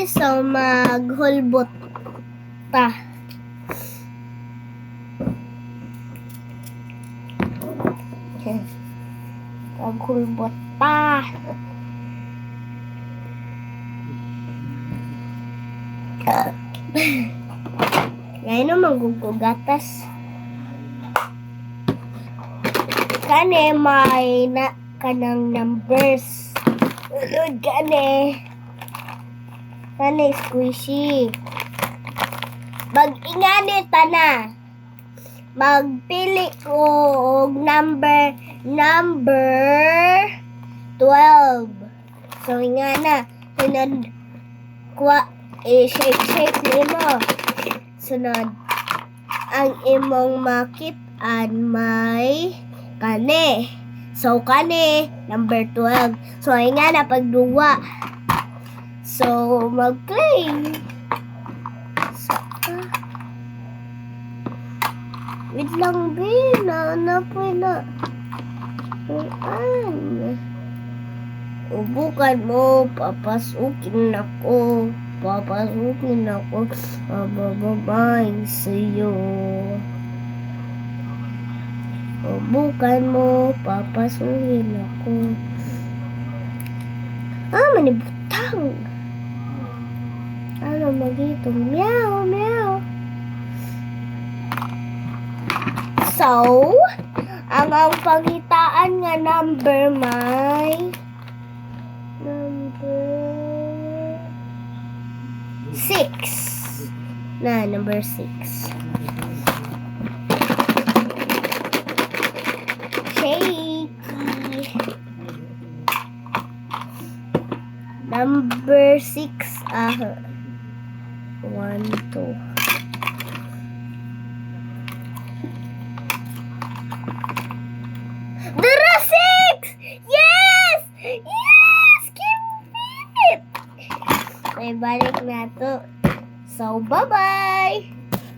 So, maghulbot ta. Maghulbot ta. Ngayon naman gugugatas. Kani may na kanang numbers. Kani squishy. Mag-ingani ta na. Magpili ko og number 12. So ingana sunod shake nimo. Sunod ang imong makit-an may kani. So kani number 12. So ingana pagduwa. So mag-play. Wait lang, Bin. Naanapin na. Ubukan mo. Papasukin ako. Bababay sa'yo. Ubukan mo. Papasukin ako. Manibutang. Ano magito? Meow, meow. So, ang pangitaan nga number may number 6. Number 6. Shaky. Number 6. 1, 2. Dara 6! Yes! Yes! Give it! May balik na to. So, bye-bye!